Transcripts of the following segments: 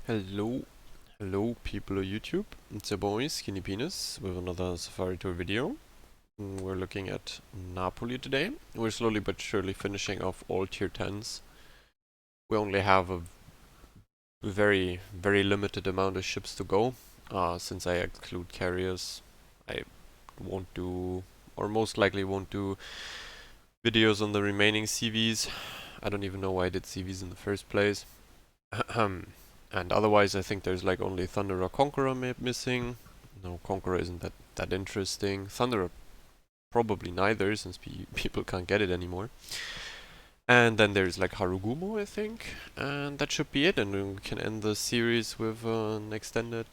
Hello, hello people of YouTube. It's your boy Skinny Penis with another Safari Tour video. We're looking at Napoli today. We're slowly but surely finishing off all tier 10s. We only have a very limited amount of ships to go. Since I exclude carriers, I won't do, or most likely won't do, videos on the remaining CVs. I don't even know why I did CVs in the first place. And otherwise, I think there's like only Thunderer Conqueror missing. No, Conqueror isn't that interesting. Thunderer probably neither, since people can't get it anymore. And then there's like Harugumo, I think, and that should be it. And we can end the series with an extended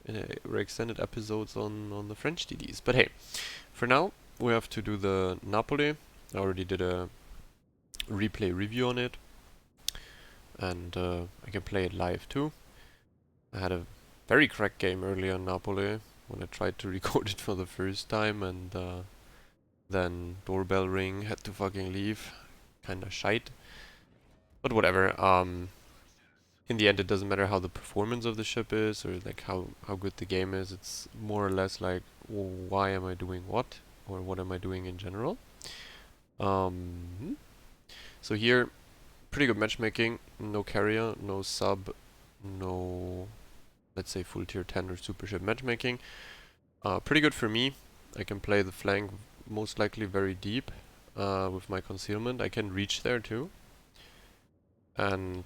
episodes on the French DDs. But hey, for now we have to do the Napoli. I already did a replay review on it, and I can play it live too. I had a very cracked game earlier in Napoli when I tried to record it for the first time, and then doorbell ring, had to fucking leave. Kinda shite. But whatever. In the end, it doesn't matter how the performance of the ship is or like how good the game is. It's more or less like, why am I doing what, or what am I doing in general. So here, pretty good matchmaking. No carrier, no sub, no, let's say, full tier 10 or super ship matchmaking. Pretty good for me. I can play the flank most likely very deep with my concealment. I can reach there too. And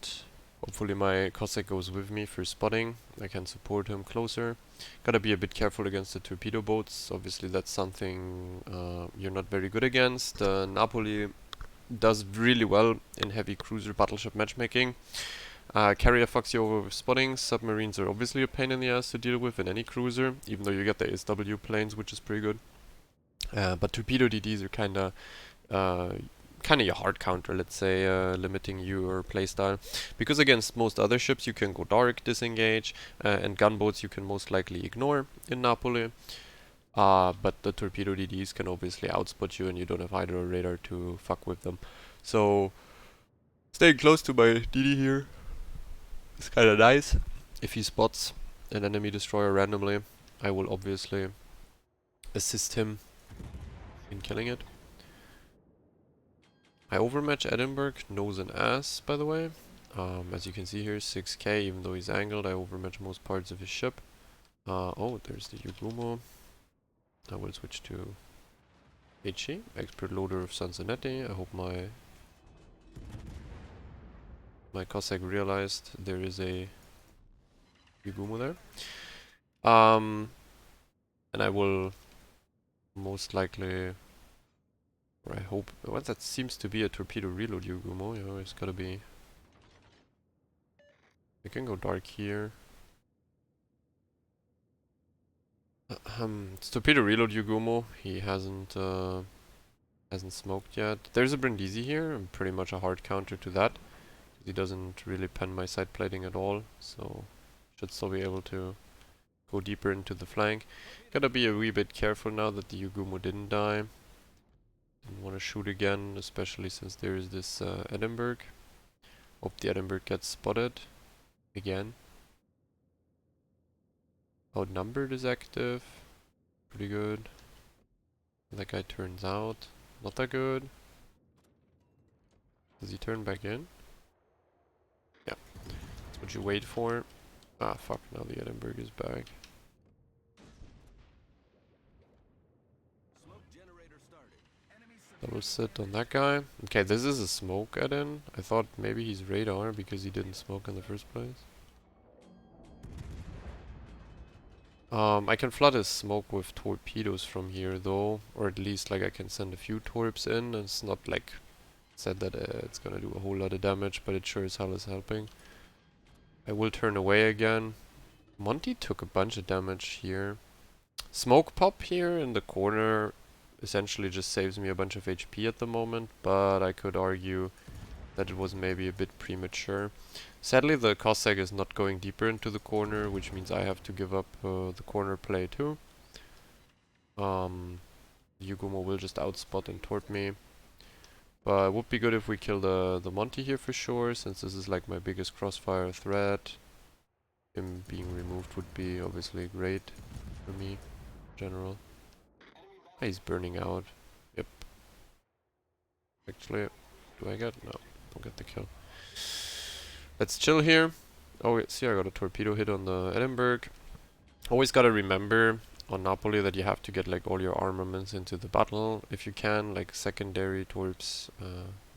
hopefully my Cossack goes with me for spotting. I can support him closer. Gotta be a bit careful against the torpedo boats. Obviously that's something you're not very good against. Napoli does really well in heavy cruiser battleship matchmaking. Carrier fucks you over with spotting. Submarines are obviously a pain in the ass to deal with in any cruiser, even though you get the SW planes, which is pretty good. But torpedo DDs are kinda your hard counter, let's say, limiting your playstyle. Because against most other ships you can go dark, disengage, and gunboats you can most likely ignore in Napoli. But the torpedo DDs can obviously outspot you, and you don't have either a radar to fuck with them. So staying close to my DD here is kinda nice. If he spots an enemy destroyer randomly, I will obviously assist him in killing it. I overmatch Edinburgh, nose and ass, by the way. As you can see here, 6k, even though he's angled, I overmatch most parts of his ship. Oh, there's the Yugumo. I will switch to HE, expert loader of Sansonetti. I hope my Cossack realized there is a Yugumo there. And I will most likely, or I hope, well, that seems to be a torpedo reload Yugumo. You know, it's gotta be. I can go dark here. It's torpedo reload Yugumo. He hasn't smoked yet. There's a Brindisi here. I'm pretty much a hard counter to that. He doesn't really pen my side plating at all, so should still be able to go deeper into the flank. Gotta be a wee bit careful now that the Yugumo didn't die. Didn't want to shoot again, especially since there is this Edinburgh. Hope the Edinburgh gets spotted again. Outnumbered is active. Pretty good. That guy turns out. Not that good. Does he turn back in? Yeah. That's what you wait for. Ah, fuck. Now the Edinburgh is back. Double sit on that guy. Okay, this is a smoke add-in. I thought maybe he's radar because he didn't smoke in the first place. I can flood his smoke with torpedoes from here though, or at least like I can send a few torps in. And it's not like said that it's gonna do a whole lot of damage, but it sure as hell is helping. I will turn away again. Monty took a bunch of damage here. Smoke pop here in the corner essentially just saves me a bunch of HP at the moment, but I could argue that it was maybe a bit premature. Sadly, the Cossack is not going deeper into the corner, which means I have to give up the corner play too. Yugumo will just outspot and torp me. But it would be good if we kill the Monty here for sure, since this is like my biggest crossfire threat. him being removed would be obviously great for me in general. Ah, he's burning out. Yep. Actually, do I get? No, don't get the kill. Let's chill here. Oh, wait, see, I got a torpedo hit on the Edinburgh. Always gotta remember on Napoli that you have to get like all your armaments into the battle if you can, like secondary towards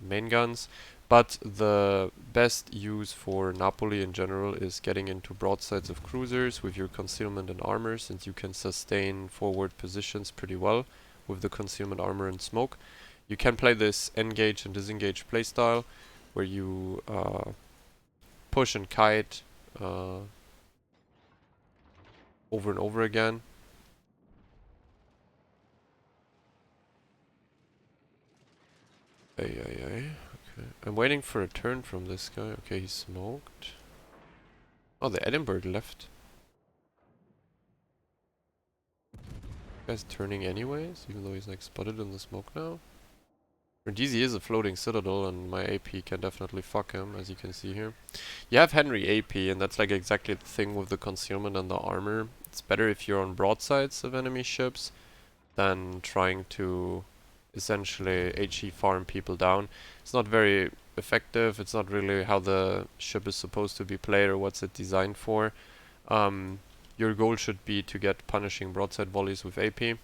main guns. But the best use for Napoli in general is getting into broadsides of cruisers with your concealment and armor, since you can sustain forward positions pretty well with the concealment armor and smoke. You can play this engage and disengage playstyle where you push and kite over and over again. Ay, ay, ay. Okay. I'm waiting for a turn from this guy. Okay, he smoked. Oh, the Edinburgh left. Guy's turning anyways, even though he's like spotted in the smoke now. Rhodesi is a floating citadel, and my AP can definitely fuck him, as you can see here. You have Henry AP, and that's like exactly the thing with the concealment and the armor. It's better if you're on broadsides of enemy ships than trying to essentially HE farm people down. It's not very effective. It's not really how the ship is supposed to be played or what's it designed for. Your goal should be to get punishing broadside volleys with AP.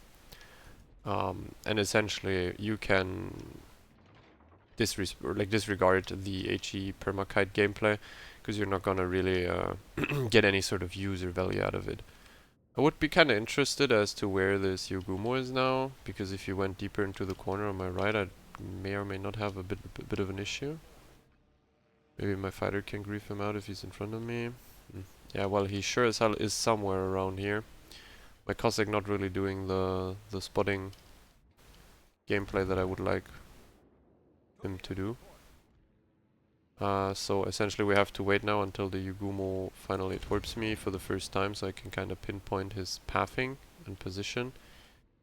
And essentially you can disregard the HE permakite gameplay, because you're not gonna really get any sort of user value out of it. I would be kind of interested as to where this Yogumo is now, because if you went deeper into the corner on my right, I may or may not have a bit of an issue. Maybe my fighter can grief him out if he's in front of me. Yeah, well, he sure as hell is somewhere around here. My Cossack not really doing the spotting gameplay that I would like him to do. So essentially we have to wait now until the Yugumo finally torps me for the first time, so I can kind of pinpoint his pathing and position.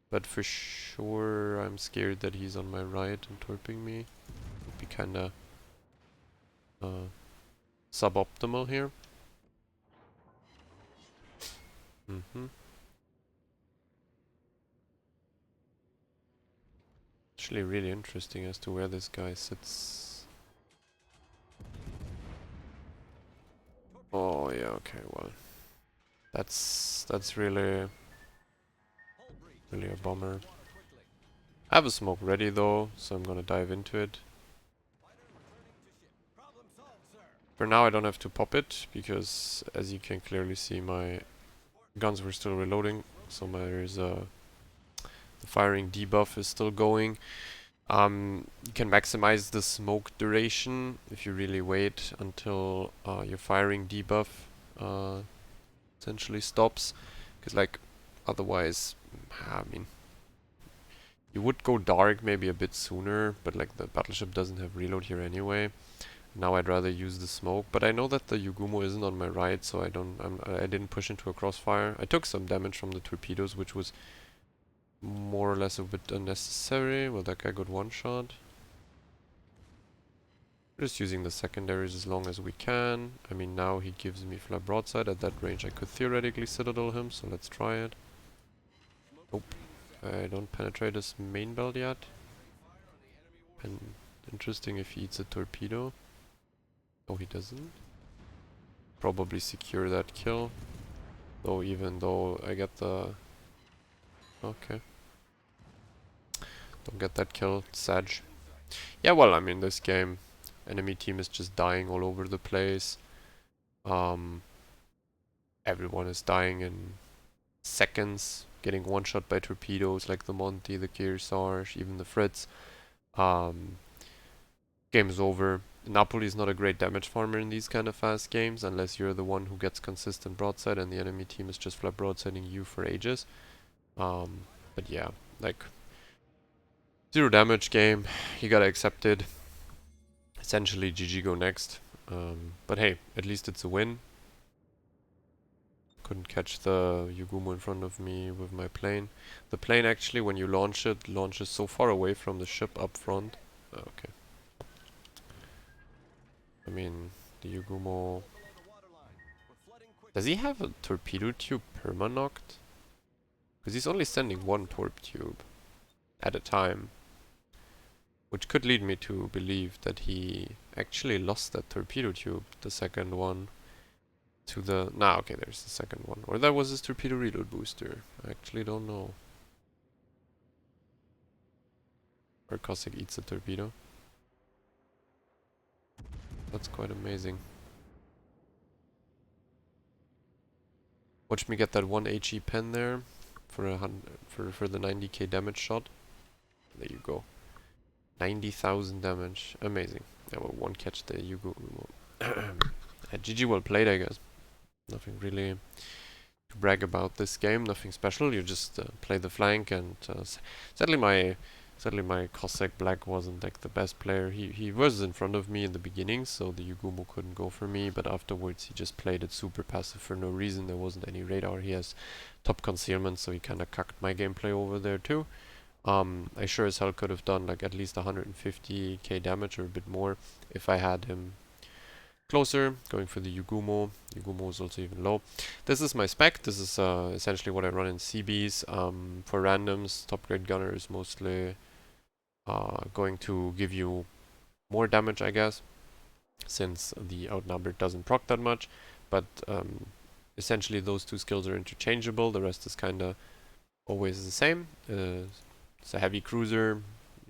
But for sure I'm scared that he's on my right and torping me. Would be kind of suboptimal here. Actually really interesting as to where this guy sits. Oh yeah, okay, well. That's really a bummer. I have a smoke ready though, so I'm gonna dive into it. For now I don't have to pop it, because as you can clearly see my guns were still reloading, so the firing debuff is still going. You can maximize the smoke duration if you really wait until your firing debuff essentially stops, because like otherwise, I mean, you would go dark maybe a bit sooner, but like the battleship doesn't have reload here anyway. Now I'd rather use the smoke, but I know that the Yugumo isn't on my right, so I didn't push into a crossfire. I took some damage from the torpedoes, which was more or less a bit unnecessary. Well, that guy got one shot. Just using the secondaries as long as we can. I mean, now he gives me flat broadside. At that range I could theoretically citadel him, so let's try it. Nope. I don't penetrate his main belt yet. And interesting if he eats a torpedo. Oh, he doesn't. Probably secure that kill. Though, even though I get the... Okay. Don't get that kill. It's sad. Yeah, well, I mean, this game, enemy team is just dying all over the place. Everyone is dying in seconds, getting one shot by torpedoes like the Monty, the Kearsarge, even the Fritz. Game's over. Napoli is not a great damage farmer in these kind of fast games, unless you're the one who gets consistent broadside and the enemy team is just flat broadsiding you for ages. But yeah, like, zero damage game, you gotta accept it. Essentially, GG go next. But hey, at least it's a win. Couldn't catch the Yugumo in front of me with my plane. The plane actually, when you launch it, launches so far away from the ship up front. Oh, okay. I mean, the Yugumo Does he have a torpedo tube perma-knocked? Because he's only sending one torp tube at a time. Which could lead me to believe that he actually lost that torpedo tube, the second one, to the... Nah, okay, there's the second one. Or that was his torpedo reload booster. I actually don't know. Or Cossack eats a torpedo. That's quite amazing. Watch me get that one HE pen there for for the 90k damage shot. There you go. 90,000 damage. Amazing. Yeah, well, one catch there, you go. GG, well played, I guess. Nothing really to brag about this game. Nothing special. You just play the flank, and sadly my Cossack Black wasn't like the best player. He was in front of me in the beginning, so the Yugumo couldn't go for me. But afterwards, he just played it super passive for no reason. There wasn't any radar. He has top concealment, so he kind of cucked my gameplay over there too. I sure as hell could have done like at least 150k damage or a bit more if I had him closer, going for the Yugumo. Yugumo is also even low. This is my spec. This is essentially what I run in CBs. For randoms, top grade gunner is mostly going to give you more damage, I guess, since the outnumbered doesn't proc that much. But essentially those two skills are interchangeable. The rest is kind of always the same. It's a heavy cruiser.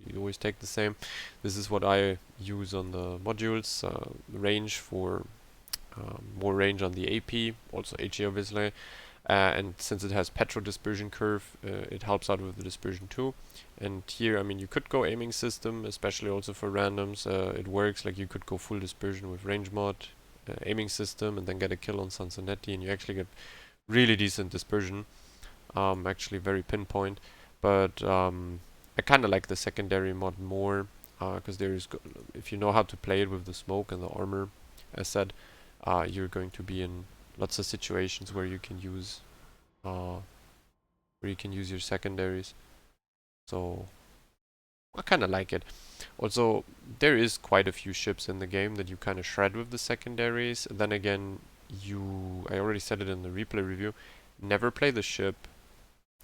You always take the same. This is what I use on the modules. Range for more range on the AP, also HE obviously. And since it has petro dispersion curve, it helps out with the dispersion too. And here, I mean, you could go aiming system, especially also for randoms. It works. Like you could go full dispersion with range mod, aiming system, and then get a kill on Sansonetti, and you actually get really decent dispersion. Actually very pinpoint. But I kind of like the secondary mod more, because if you know how to play it with the smoke and the armor, as said, you're going to be in lots of situations where you can use your secondaries. So I kind of like it. Also, there is quite a few ships in the game that you kind of shred with the secondaries. Then again, I already said it in the replay review, never play the ship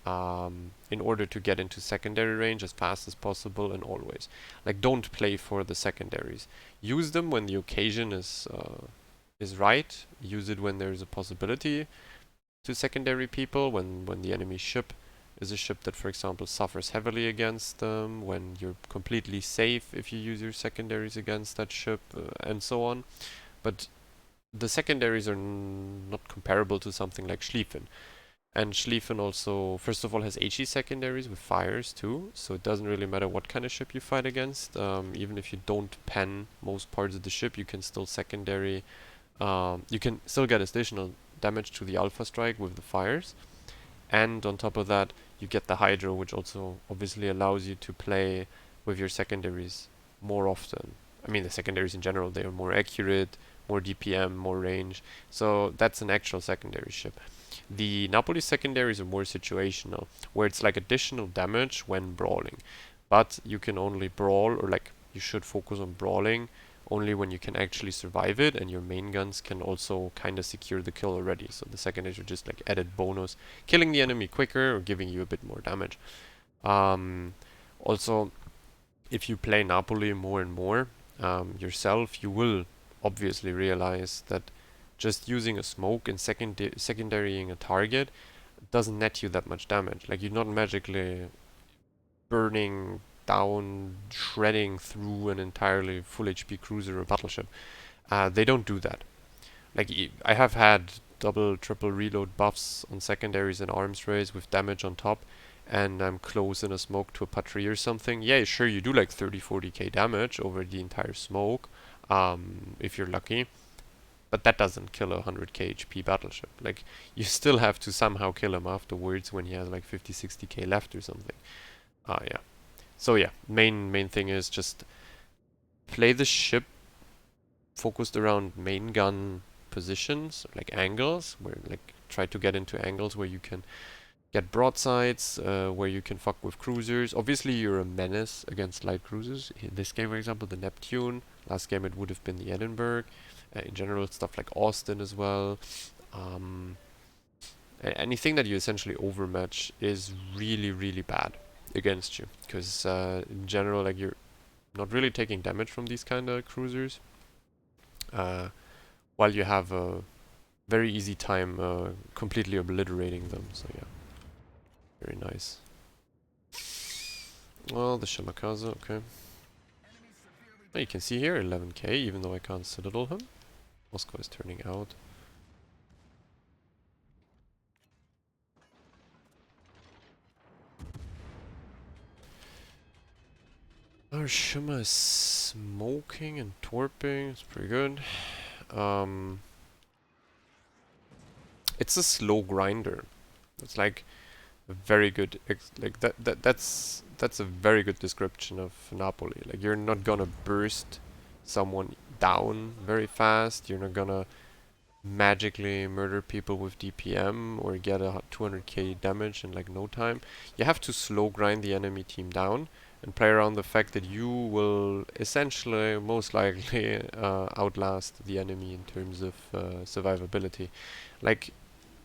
in order to get into secondary range as fast as possible, and always. Like, don't play for the secondaries. Use them when the occasion is right. Use it when there's a possibility to secondary people, when the enemy ship is a ship that, for example, suffers heavily against them, when you're completely safe if you use your secondaries against that ship, and so on. But the secondaries are not comparable to something like Schlieffen. And Schlieffen also, first of all, has HE secondaries with fires too, so it doesn't really matter what kind of ship you fight against. Even if you don't pen most parts of the ship, you can still secondary. You can still get additional damage to the Alpha Strike with the fires. And on top of that, you get the Hydro, which also obviously allows you to play with your secondaries more often. I mean, the secondaries in general, they are more accurate, more DPM, more range. So that's an actual secondary ship. The Napoli secondaries are more situational, where it's like additional damage when brawling. But you can only brawl, or like you should focus on brawling, only when you can actually survive it, and your main guns can also kind of secure the kill already. So the secondaries are just like added bonus, killing the enemy quicker or giving you a bit more damage. Also, if you play Napoli more and more yourself, you will obviously realize that just using a smoke and secondarying a target doesn't net you that much damage. Like, you're not magically burning down, shredding through an entirely full HP cruiser or battleship. They don't do that. Like, I have had double, triple reload buffs on secondaries and arms race with damage on top, and I'm close in a smoke to a Patrie or something. Yeah, sure, you do like 30-40k damage over the entire smoke, if you're lucky. But that doesn't kill a 100k HP battleship. Like, you still have to somehow kill him afterwards when he has like 50-60k left or something. Yeah. So yeah, main thing is just play the ship focused around main gun positions, like angles, where like try to get into angles where you can get broadsides, where you can fuck with cruisers. Obviously, you're a menace against light cruisers. In this game, for example, the Neptune. Last game, it would have been the Edinburgh. In general, stuff like Austin as well. Um, Anything that you essentially overmatch is really, really bad against you, because in general, like, you're not really taking damage from these kind of cruisers, uh, while you have a very easy time completely obliterating them. So yeah, very nice. Well, the Shimakaze, okay. Oh, you can see here 11k, even though I can't Citadel him. Moscow is turning out. Our Shima is smoking and torping. It's pretty good. It's a slow grinder. It's like a very good like that's a very good description of Napoli. Like, you're not gonna burst someone down very fast. You're not gonna magically murder people with DPM or get a 200k damage in like no time. You have to slow grind the enemy team down and play around the fact that you will essentially most likely outlast the enemy in terms of survivability. Like,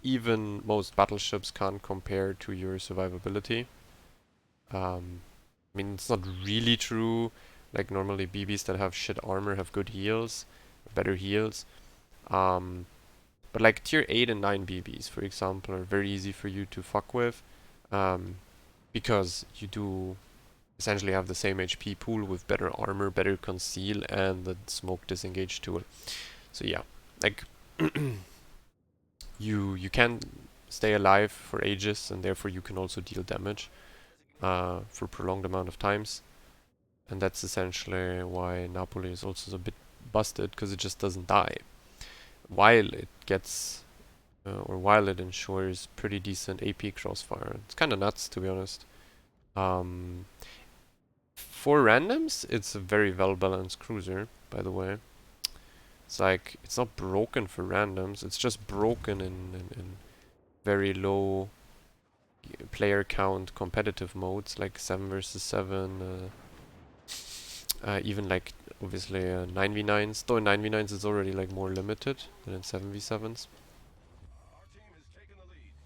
even most battleships can't compare to your survivability. I mean, it's not really true. Like, normally BBs that have shit armor have good heals, better heals. Um, but like tier 8 and 9 BBs, for example, are very easy for you to fuck with, um, because you do essentially have the same HP pool with better armor, better conceal, and the smoke disengage tool. So yeah, like you can stay alive for ages, and therefore you can also deal damage for prolonged amount of times. And that's essentially why Napoli is also a bit busted, because it just doesn't die. While it gets, or while it ensures pretty decent AP crossfire. It's kind of nuts, to be honest. Um, for randoms, it's a very well-balanced cruiser, by the way. It's like, it's not broken for randoms, it's just broken in very low player count competitive modes, like 7 versus 7, even like obviously 9v9s, though in 9v9s it's already like more limited than in 7v7s.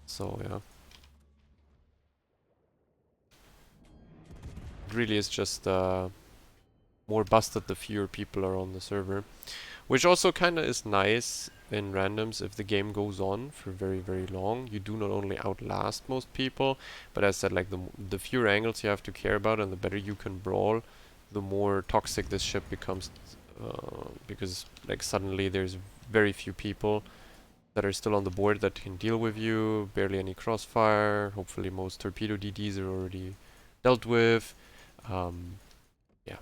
So yeah, it really is just more busted the fewer people are on the server, which also kind of is nice in randoms. If the game goes on for very, very long, you do not only outlast most people, but as I said, like, the fewer angles you have to care about and the better you can brawl, the more toxic this ship becomes, because like suddenly there's very few people that are still on the board that can deal with you, barely any crossfire, hopefully most torpedo DDs are already dealt with. Um, yeah.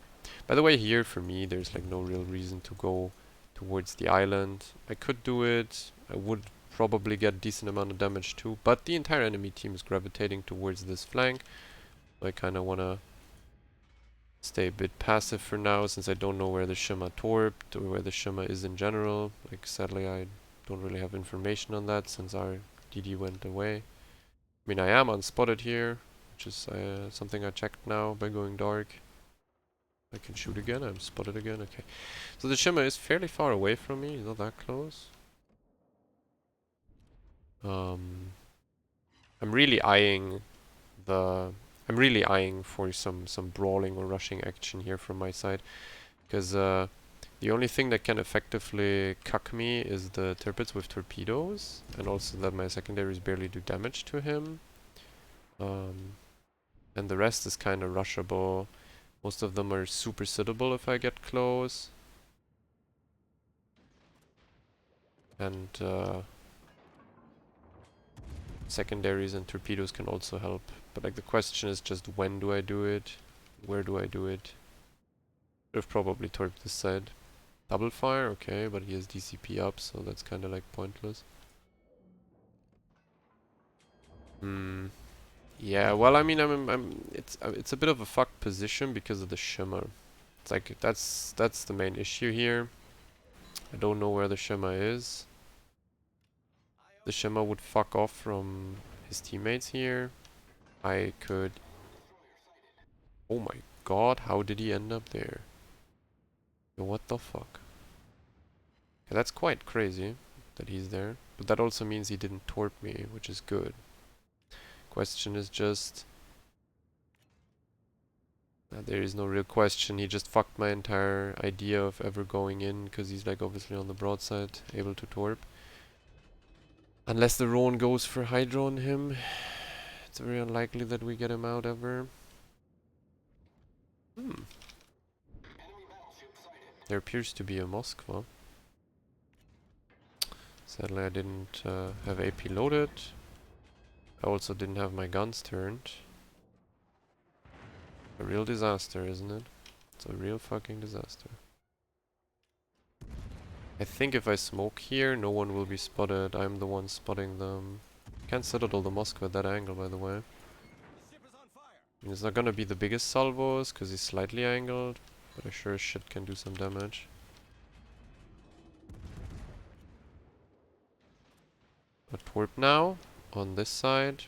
By the way, here for me there's like no real reason to go towards the island. I could do it, I would probably get decent amount of damage too, but the entire enemy team is gravitating towards this flank, so I kinda wanna stay a bit passive for now, since I don't know where the Shima torped or where the Shima is in general. Like, sadly I don't really have information on that since our DD went away. I mean, I am unspotted here, which is something I checked now by going dark. I can shoot again, I'm spotted again, okay. So the Shima is fairly far away from me, not that close. I'm really eyeing the... I'm really eyeing for some brawling or rushing action here from my side, because the only thing that can effectively cuck me is the Tirpitz with torpedoes, and also that my secondaries barely do damage to him. And the rest is kind of rushable. Most of them are super sittable if I get close. And secondaries and torpedoes can also help. But like, the question is just, when do I do it? Where do I do it? I've probably torped this side. Double fire, okay, but he has DCP up, so that's kind of like pointless. Hmm. Yeah, well, I mean, it's a bit of a fucked position because of the shimmer. It's like, that's the main issue here. I don't know where the shimmer is. The shimmer would fuck off from his teammates here. I could... Oh my god, how did he end up there? Yo, what the fuck? Yeah, that's quite crazy. that he's there. But that also means he didn't torp me, which is good. Question is just... there is no real question, he just fucked my entire idea of ever going in, because he's like obviously on the broadside, able to torp. Unless the Roan goes for Hydro on him, it's very unlikely that we get him out ever. There appears to be a Moskva. Sadly I didn't have AP loaded. I also didn't have my guns turned. A real disaster, isn't it? It's a real fucking disaster. I think if I smoke here, no one will be spotted. I'm the one spotting them. Can't citadel the Moskva at that angle, by the way. And it's not gonna be the biggest salvos, because he's slightly angled, but I sure as shit can do some damage. A torp now, on this side.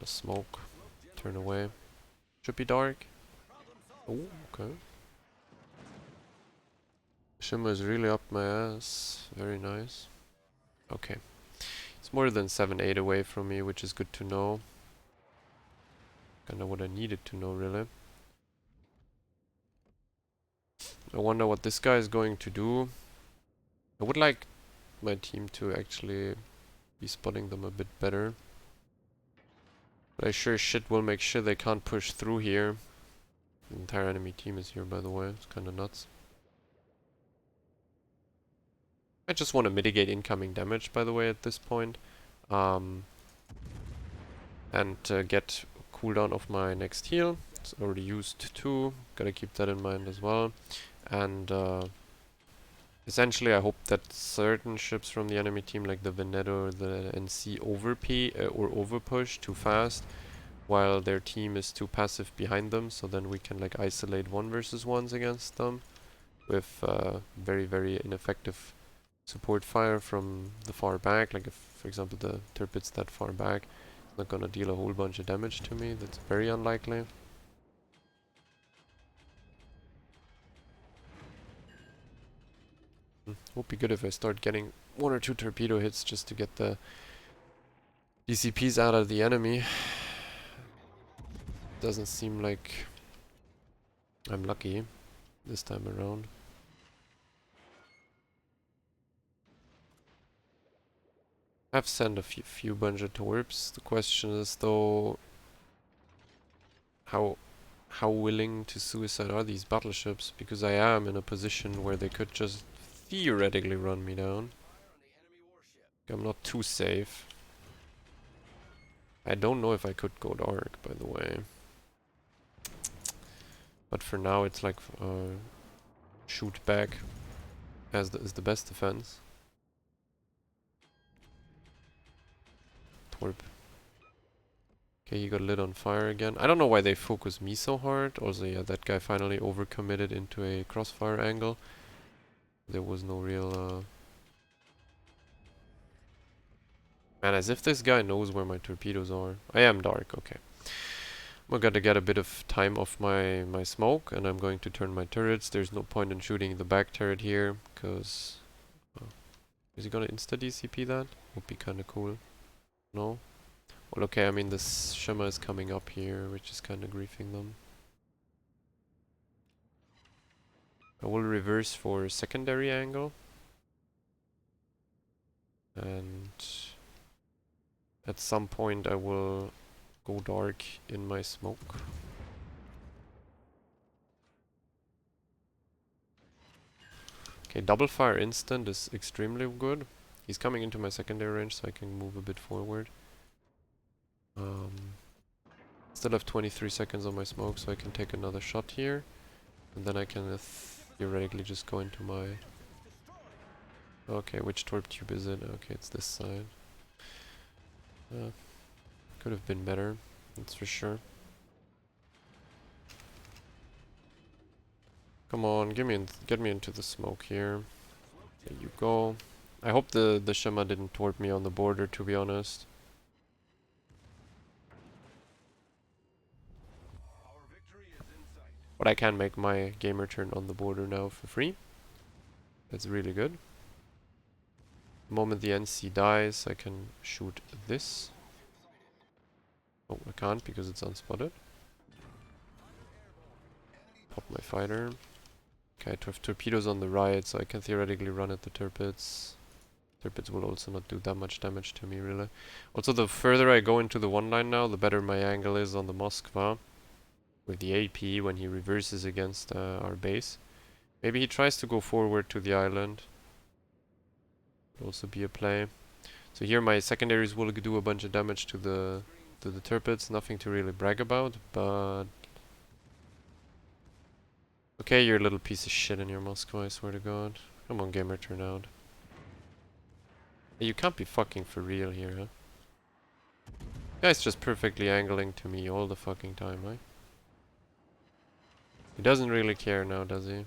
A smoke. Turn away. Should be dark. Oh, okay. Shimmer is really up my ass. Very nice. Okay. It's more than 7-8 away from me, which is good to know. Kinda what I needed to know, really. I wonder what this guy is going to do. I would like my team to actually be spotting them a bit better. But I sure as shit will make sure they can't push through here. The entire enemy team is here, by the way. It's kinda nuts. I just want to mitigate incoming damage, by the way, at this point. And get cooldown of my next heal. It's already used 2. Gotta keep that in mind as well. And essentially I hope that certain ships from the enemy team, like the Veneto or the NC, or overpush too fast, while their team is too passive behind them, so then we can like isolate 1v1s against them with very, very ineffective support fire from the far back. Like if, for example, the Tirpit's that far back, it's not gonna deal a whole bunch of damage to me. That's very unlikely. Would be good if I start getting 1 or 2 torpedo hits just to get the DCPs out of the enemy. Doesn't seem like I'm lucky this time around. I've sent a few bunch of torps. The question is though, how willing to suicide are these battleships? Because I am in a position where they could just theoretically run me down. I'm not too safe. I don't know if I could go dark, by the way. But for now it's like shoot back as is the best defense. Torp. Okay, he got lit on fire again. I don't know why they focus me so hard. Also, yeah, that guy finally overcommitted into a crossfire angle. There was no real... Man, as if this guy knows where my torpedoes are. I am dark, okay. I'm gonna get a bit of time off my smoke, and I'm going to turn my turrets. There's no point in shooting the back turret here, because... is he gonna insta-DCP that? Would be kinda cool. No? Well, okay, I mean, this Shema is coming up here, which is kinda griefing them. I will reverse for secondary angle. And at some point I will go dark in my smoke. Okay, double fire instant is extremely good. He's coming into my secondary range, so I can move a bit forward. Still have 23 seconds on my smoke, so I can take another shot here. And then I can theoretically just go into my... Okay, which torp tube is it? Okay, it's this side. Could have been better, that's for sure. Come on, get me into the smoke here. There you go. I hope the Shema didn't torp me on the border, to be honest. But I can make my gamer turn on the border now for free. That's really good. The moment the NC dies, I can shoot this. Oh, I can't because it's unspotted. Pop my fighter. Okay, I have torpedoes on the right, so I can theoretically run at the turrets. Turrets will also not do that much damage to me, really. Also, the further I go into the one line now, the better my angle is on the Moskva. With the AP when he reverses against our base. Maybe he tries to go forward to the island. Would also be a play. So here my secondaries will do a bunch of damage to the turrets. Nothing to really brag about, but... Okay, you're a little piece of shit in your Moscow, I swear to god. Come on, gamer, turn out. Hey, you can't be fucking for real here, huh? Guy's just perfectly angling to me all the fucking time, right? He doesn't really care now, does he?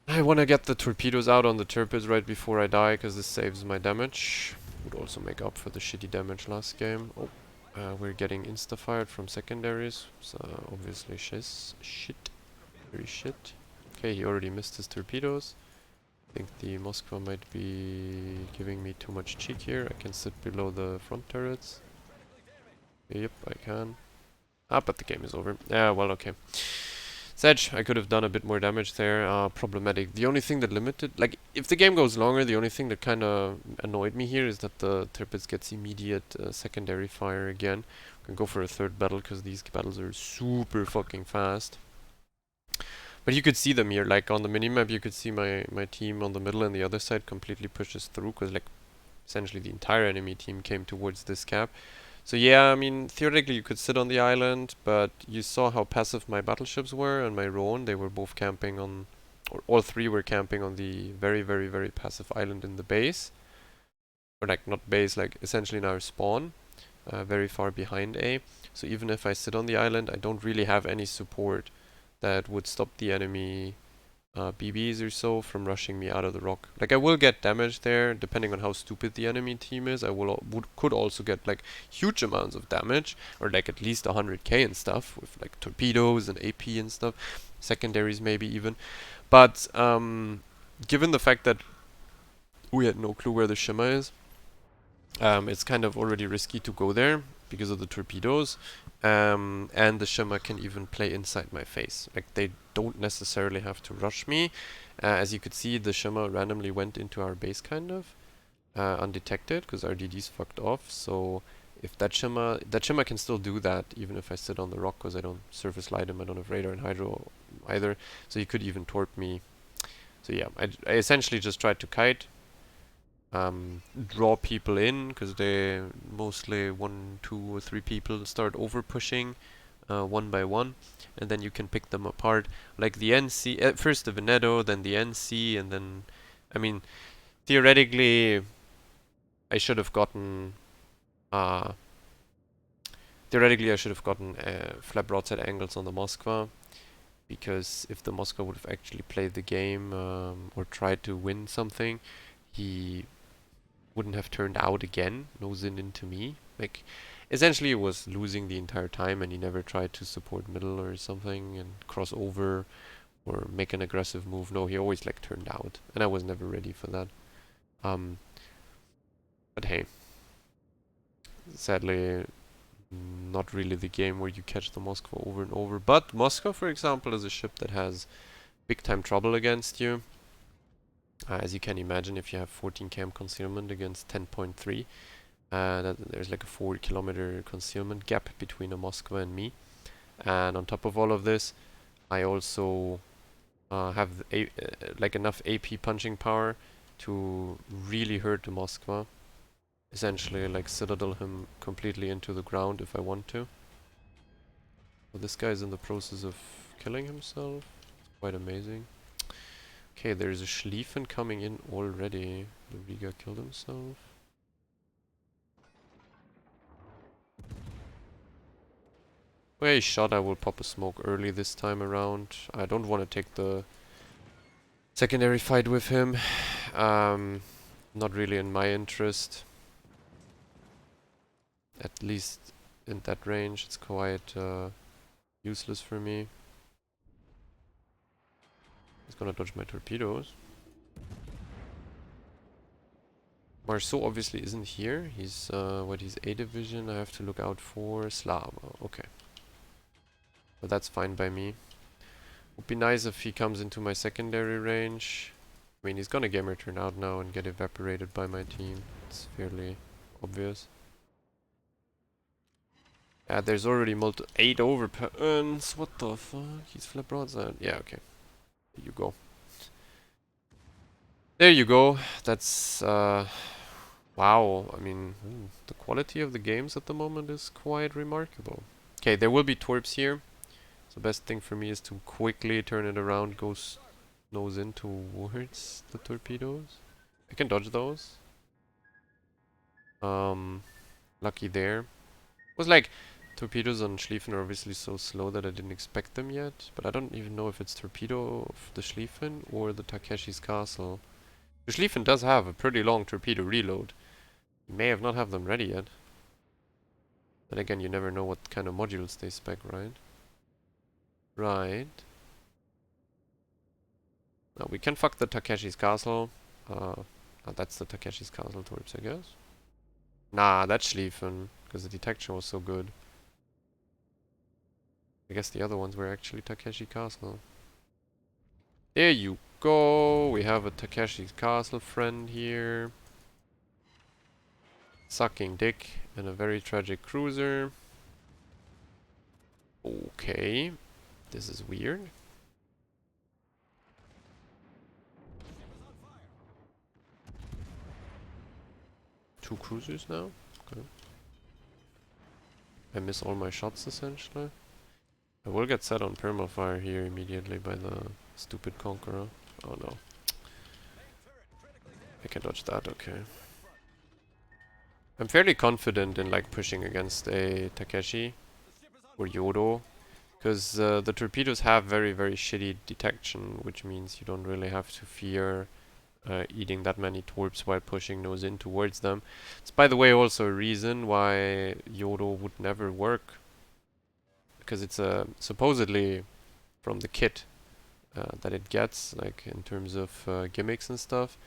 I want to get the torpedoes out on the turrets right before I die, because this saves my damage. Would also make up for the shitty damage last game. Oh, we're getting insta-fired from secondaries, so obviously shit. Very shit. Okay, he already missed his torpedoes. I think the Moskva might be giving me too much cheek here. I can sit below the front turrets. Yep, I can. Ah, but the game is over. Yeah, well, okay. Sedge, I could have done a bit more damage there. Problematic. The only thing that limited... Like, if the game goes longer, the only thing that kind of annoyed me here is that the turrets gets immediate secondary fire again. I can go for a third battle, because these battles are super fucking fast. But you could see them here, like on the minimap you could see my team on the middle and the other side completely pushes through, because like essentially the entire enemy team came towards this cap. So yeah, I mean, theoretically you could sit on the island, but you saw how passive my battleships were and my Roan. They were both camping on, or all three were camping on the very, very, very passive island in the base. Or like, not base, like essentially in our spawn, very far behind A. So even if I sit on the island, I don't really have any support that would stop the enemy BBs or so from rushing me out of the rock. Like I will get damage there, depending on how stupid the enemy team is. I could also get like huge amounts of damage, or like at least 100k and stuff with like torpedoes and AP and stuff, secondaries maybe even. But given the fact that we had no clue where the Shima is, it's kind of already risky to go there because of the torpedoes. And the Shimmer can even play inside my face. Like, they don't necessarily have to rush me. As you could see, the Shimmer randomly went into our base, kind of, undetected, because our DD's fucked off. So, if that Shimmer can still do that, even if I sit on the rock, because I don't surface light him, I don't have radar and hydro either. So he could even torp me. So yeah, I essentially just tried to kite, draw people in, because they mostly 1, 2 or 3 people start over pushing one by one, and then you can pick them apart, like the NC, first the Veneto, then the NC, and then, I mean, theoretically I should have gotten flap broadside angles on the Moskva, because if the Moskva would have actually played the game or tried to win something, he wouldn't have turned out again, nosing into me. Like, essentially it was losing the entire time, and he never tried to support middle or something and cross over or make an aggressive move. No, he always like turned out, and I was never ready for that. But hey, sadly, not really the game where you catch the Moskva over and over. But Moskva, for example, is a ship that has big time trouble against you. As you can imagine, if you have 14 cam concealment against 10.3, there's like a 4-kilometer concealment gap between a Moskva and me. And on top of all of this, I also have like enough AP punching power to really hurt the Moskva. Essentially, like citadel him completely into the ground if I want to. Well, this guy is in the process of killing himself. It's quite amazing. Okay, there's a Schlieffen coming in already. The Riga killed himself. Where he shot, I will pop a smoke early this time around. I don't want to take the secondary fight with him. Not really in my interest. At least in that range, it's quite Useless for me. He's gonna dodge my torpedoes. Marceau obviously isn't here. He's he's A division. I have to look out for Slava. Okay. But that's fine by me. Would be nice if he comes into my secondary range. I mean, he's gonna gamer turn out now and get evaporated by my team. It's fairly obvious. Yeah, there's already 8 overpens. What the fuck? He's flip broadside. Yeah, okay. There you go. There you go. That's wow. I mean, the quality of the games at the moment is quite remarkable. Okay, there will be torps here. So best thing for me is to quickly turn it around, go nose in towards the torpedoes. I can dodge those. Lucky there. Was like, torpedoes on Schlieffen are obviously so slow that I didn't expect them yet. But I don't even know if it's torpedo of the Schlieffen or the Takeshi's castle. The Schlieffen does have a pretty long torpedo reload. You may have not have them ready yet. Then again, you never know what kind of modules they spec, right? Right. Now we can fuck the Takeshi's castle. That's the Takeshi's castle torps, I guess. Nah, that's Schlieffen, because the detection was so good. I guess the other ones were actually Takeshi Castle. There you go. We have a Takeshi Castle friend here. Sucking dick and a very tragic cruiser. Okay. This is weird. Two cruisers now? Okay. I miss all my shots essentially. I will get set on permafire here immediately by the stupid Conqueror. Oh no. I can dodge that, okay. I'm fairly confident in like pushing against a Takeshi or Yodo, because the torpedoes have very shitty detection, which means you don't really have to fear eating that many torps while pushing those in towards them. It's by the way also a reason why Yodo would never work, because it's supposedly from the kit that it gets, like in terms of gimmicks and stuff.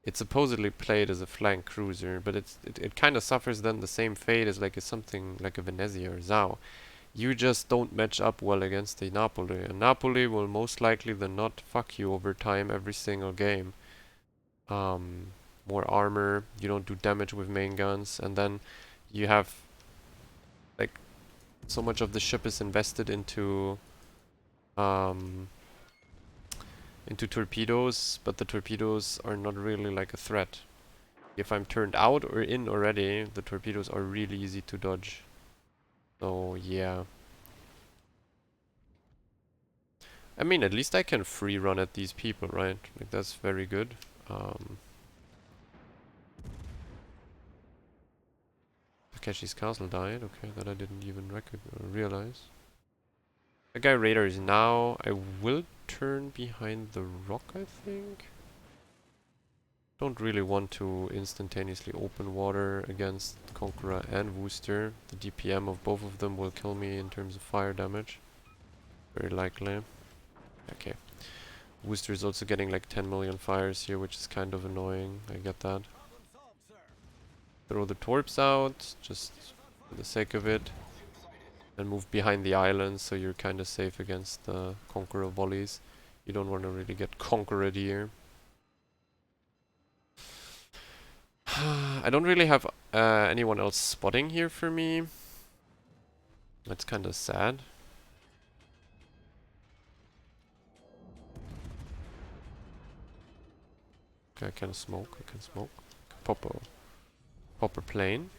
It's supposedly played as a flank cruiser, but it kind of suffers then the same fate as like something like a Venezia or Zao. You just don't match up well against a Napoli, and Napoli will most likely than not fuck you over time every single game. More armor, you don't do damage with main guns, and then you have like so much of the ship is invested into torpedoes, but the torpedoes are not really like a threat. If I'm turned out or in already, the torpedoes are really easy to dodge. So yeah. I mean, at least I can free run at these people, right? Like that's very good. Takeshi's castle died. Okay, that I didn't even realize. The guy radars now. I will turn behind the rock, I think. Don't really want to instantaneously open water against Conqueror and Wooster. The DPM of both of them will kill me in terms of fire damage. Very likely. Okay. Wooster is also getting like 10 million fires here, which is kind of annoying. I get that. Throw the torps out, just for the sake of it. And move behind the island, so you're kind of safe against the Conqueror volleys. You don't want to really get conquered here. I don't really have anyone else spotting here for me. That's kind of sad. Okay, I can smoke. I can smoke. Pop a plane.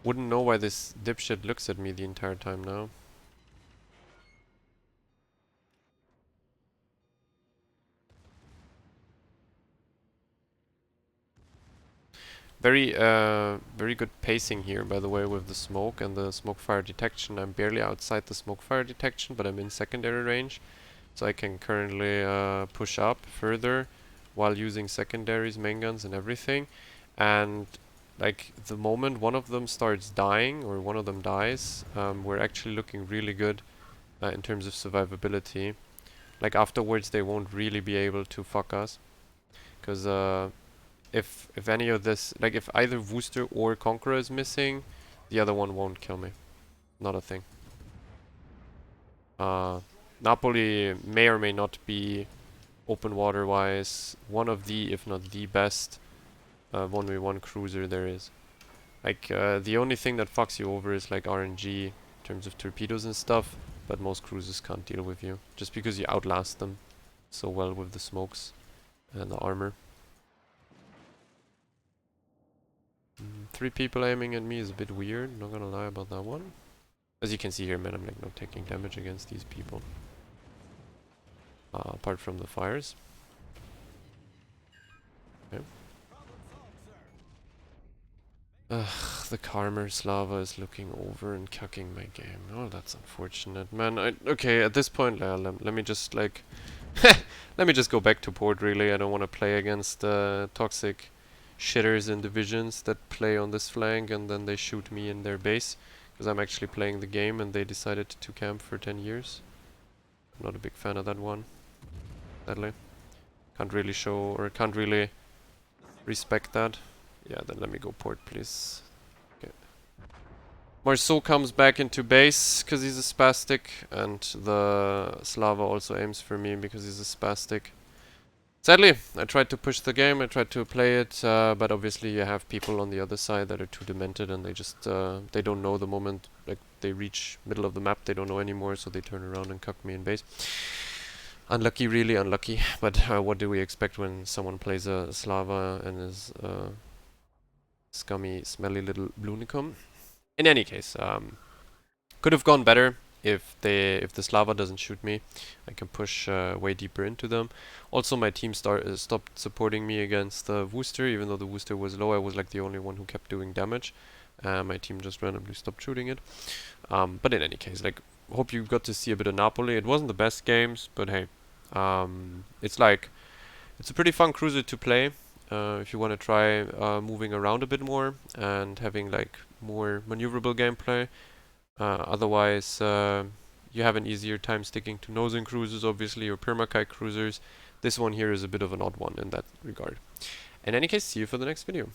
Wouldn't know why this dipshit looks at me the entire time now. Very good pacing here, by the way, with the smoke and the smoke fire detection. I'm barely outside the smoke fire detection, but I'm in secondary range. So I can currently push up further while using secondaries, main guns and everything. And like the moment one of them starts dying or one of them dies, we're actually looking really good in terms of survivability. Like afterwards they won't really be able to fuck us. Because if any of this, like if either Wooster or Conqueror is missing, the other one won't kill me. Not a thing. Napoli may or may not be open water wise one of the, if not the best 1v1 cruiser there is. Like the only thing that fucks you over is like RNG in terms of torpedoes and stuff, but most cruisers can't deal with you just because you outlast them so well with the smokes and the armor. 3 people aiming at me is a bit weird, not gonna lie about that one. As you can see here, man, I'm like not taking damage against these people. Apart from the fires. Okay. Ugh, the Karmer Slava is looking over and cucking my game. Oh, that's unfortunate, man. Okay, at this point, let me just like, let me just go back to port. Really, I don't want to play against toxic shitters in divisions that play on this flank and then they shoot me in their base because I'm actually playing the game and they decided to camp for 10 years. I'm not a big fan of that one. Sadly, can't really show or can't really respect that. Yeah, then let me go port, please. Okay. Marceau comes back into base because he's a spastic, and the Slava also aims for me because he's a spastic. Sadly, I tried to push the game, I tried to play it, but obviously you have people on the other side that are too demented and they just, they don't know the moment, like, they reach middle of the map, they don't know anymore, so they turn around and cuck me in base. Unlucky, really unlucky, but what do we expect when someone plays a Slava and is scummy, smelly little Blunicum? In any case, could have gone better if the Slava doesn't shoot me. I can push way deeper into them. Also, my team stopped supporting me against the Wooster, even though the Wooster was low. I was like the only one who kept doing damage. My team just randomly stopped shooting it. But in any case, like, hope you got to see a bit of Napoli. It wasn't the best games, but hey, it's like, it's a pretty fun cruiser to play. If you want to try moving around a bit more and having like more maneuverable gameplay. Otherwise, you have an easier time sticking to nosing cruisers, obviously, or permakite cruisers. This one here is a bit of an odd one in that regard. In any case, see you for the next video.